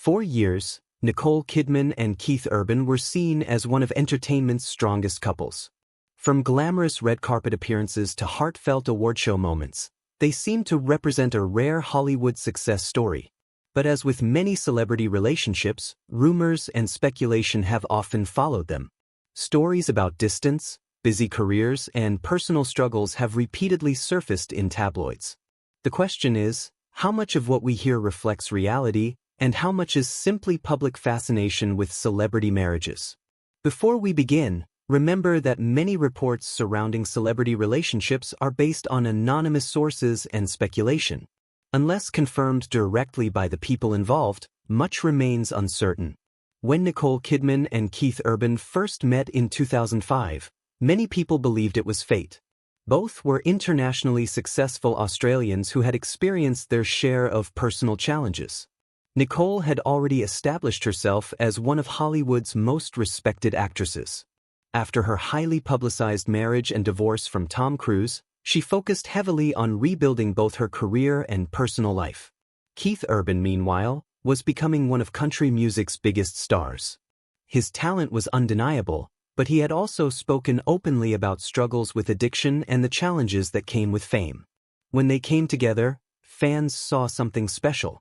For years, Nicole Kidman and Keith Urban were seen as one of entertainment's strongest couples. From glamorous red carpet appearances to heartfelt award show moments, they seemed to represent a rare Hollywood success story. But as with many celebrity relationships, rumors and speculation have often followed them. Stories about distance, busy careers, and personal struggles have repeatedly surfaced in tabloids. The question is, how much of what we hear reflects reality, and how much is simply public fascination with celebrity marriages? Before we begin, remember that many reports surrounding celebrity relationships are based on anonymous sources and speculation. Unless confirmed directly by the people involved, much remains uncertain. When Nicole Kidman and Keith Urban first met in 2005, many people believed it was fate. Both were internationally successful Australians who had experienced their share of personal challenges. Nicole had already established herself as one of Hollywood's most respected actresses. After her highly publicized marriage and divorce from Tom Cruise, she focused heavily on rebuilding both her career and personal life. Keith Urban, meanwhile, was becoming one of country music's biggest stars. His talent was undeniable, but he had also spoken openly about struggles with addiction and the challenges that came with fame. When they came together, fans saw something special.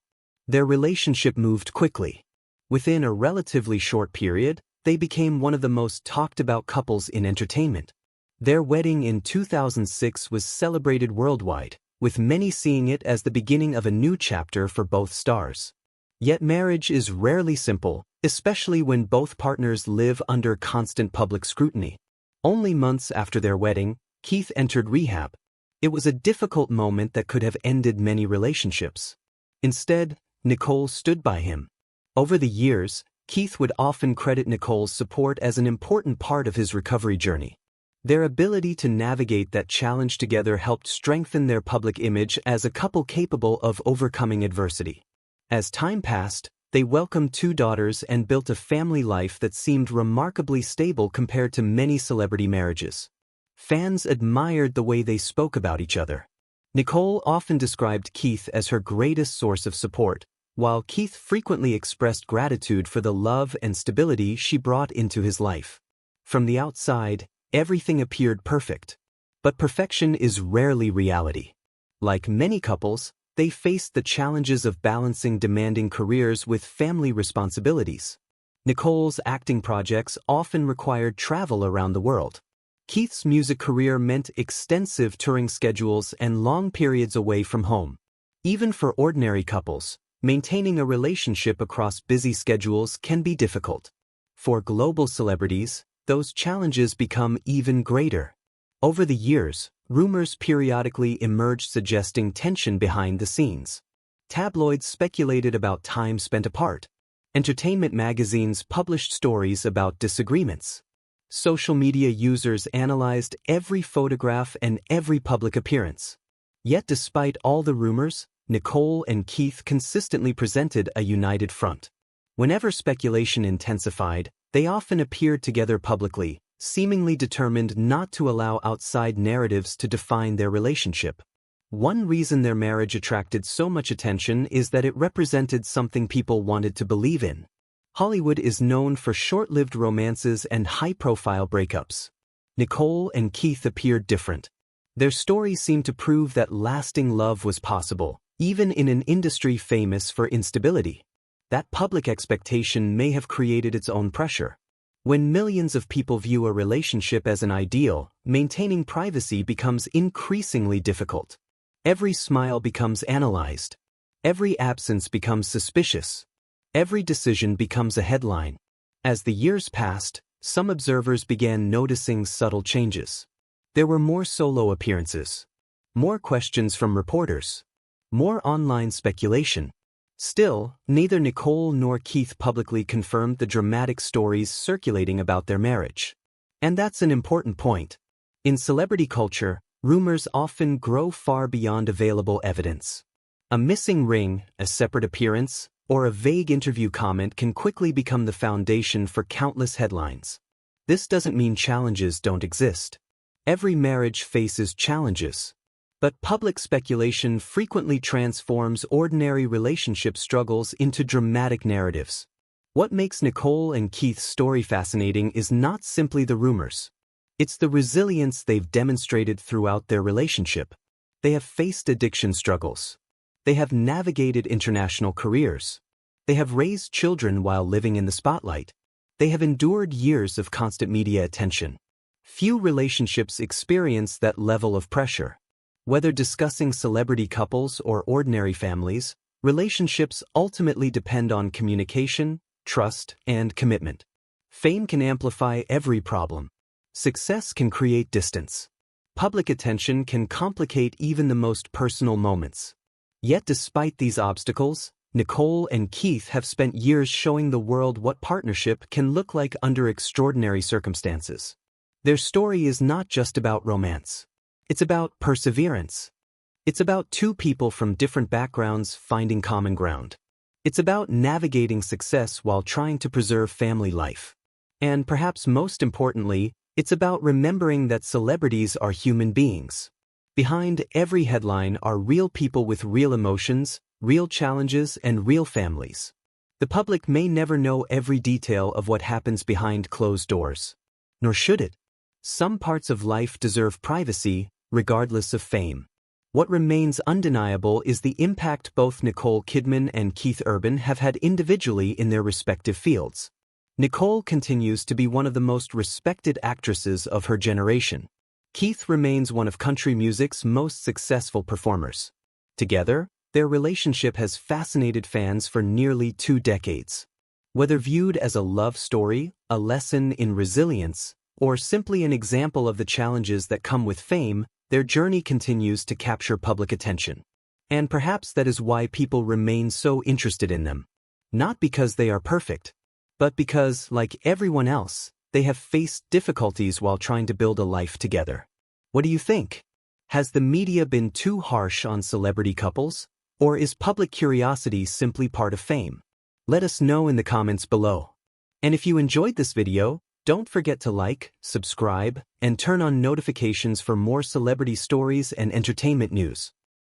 Their relationship moved quickly. Within a relatively short period, they became one of the most talked about couples in entertainment. Their wedding in 2006 was celebrated worldwide, with many seeing it as the beginning of a new chapter for both stars. Yet marriage is rarely simple, especially when both partners live under constant public scrutiny. Only months after their wedding, Keith entered rehab. It was a difficult moment that could have ended many relationships. Instead, Nicole stood by him. Over the years, Keith would often credit Nicole's support as an important part of his recovery journey. Their ability to navigate that challenge together helped strengthen their public image as a couple capable of overcoming adversity. As time passed, they welcomed 2 daughters and built a family life that seemed remarkably stable compared to many celebrity marriages. Fans admired the way they spoke about each other. Nicole often described Keith as her greatest source of support, while Keith frequently expressed gratitude for the love and stability she brought into his life. From the outside, everything appeared perfect. But perfection is rarely reality. Like many couples, they faced the challenges of balancing demanding careers with family responsibilities. Nicole's acting projects often required travel around the world. Keith's music career meant extensive touring schedules and long periods away from home. Even for ordinary couples, maintaining a relationship across busy schedules can be difficult. For global celebrities, those challenges become even greater. Over the years, rumors periodically emerged suggesting tension behind the scenes. Tabloids speculated about time spent apart. Entertainment magazines published stories about disagreements. Social media users analyzed every photograph and every public appearance. Yet despite all the rumors, Nicole and Keith consistently presented a united front. Whenever speculation intensified, they often appeared together publicly, seemingly determined not to allow outside narratives to define their relationship. One reason their marriage attracted so much attention is that it represented something people wanted to believe in. Hollywood is known for short-lived romances and high-profile breakups. Nicole and Keith appeared different. Their story seemed to prove that lasting love was possible, even in an industry famous for instability. That public expectation may have created its own pressure. When millions of people view a relationship as an ideal, maintaining privacy becomes increasingly difficult. Every smile becomes analyzed. Every absence becomes suspicious. Every decision becomes a headline. As the years passed, some observers began noticing subtle changes. There were more solo appearances, more questions from reporters, more online speculation. Still, neither Nicole nor Keith publicly confirmed the dramatic stories circulating about their marriage. And that's an important point. In celebrity culture, rumors often grow far beyond available evidence. A missing ring, a separate appearance, or a vague interview comment can quickly become the foundation for countless headlines. This doesn't mean challenges don't exist. Every marriage faces challenges. But public speculation frequently transforms ordinary relationship struggles into dramatic narratives. What makes Nicole and Keith's story fascinating is not simply the rumors. It's the resilience they've demonstrated throughout their relationship. They have faced addiction struggles. They have navigated international careers. They have raised children while living in the spotlight. They have endured years of constant media attention. Few relationships experience that level of pressure. Whether discussing celebrity couples or ordinary families, relationships ultimately depend on communication, trust, and commitment. Fame can amplify every problem. Success can create distance. Public attention can complicate even the most personal moments. Yet despite these obstacles, Nicole and Keith have spent years showing the world what partnership can look like under extraordinary circumstances. Their story is not just about romance. It's about perseverance. It's about two people from different backgrounds finding common ground. It's about navigating success while trying to preserve family life. And perhaps most importantly, it's about remembering that celebrities are human beings. Behind every headline are real people with real emotions, real challenges, and real families. The public may never know every detail of what happens behind closed doors. Nor should it. Some parts of life deserve privacy, regardless of fame. What remains undeniable is the impact both Nicole Kidman and Keith Urban have had individually in their respective fields. Nicole continues to be one of the most respected actresses of her generation. Keith remains one of country music's most successful performers. Together, their relationship has fascinated fans for nearly 2 decades. Whether viewed as a love story, a lesson in resilience, or simply an example of the challenges that come with fame, their journey continues to capture public attention. And perhaps that is why people remain so interested in them. Not because they are perfect, but because, like everyone else, they have faced difficulties while trying to build a life together. What do you think? Has the media been too harsh on celebrity couples? Or is public curiosity simply part of fame? Let us know in the comments below. And if you enjoyed this video, don't forget to like, subscribe, and turn on notifications for more celebrity stories and entertainment news.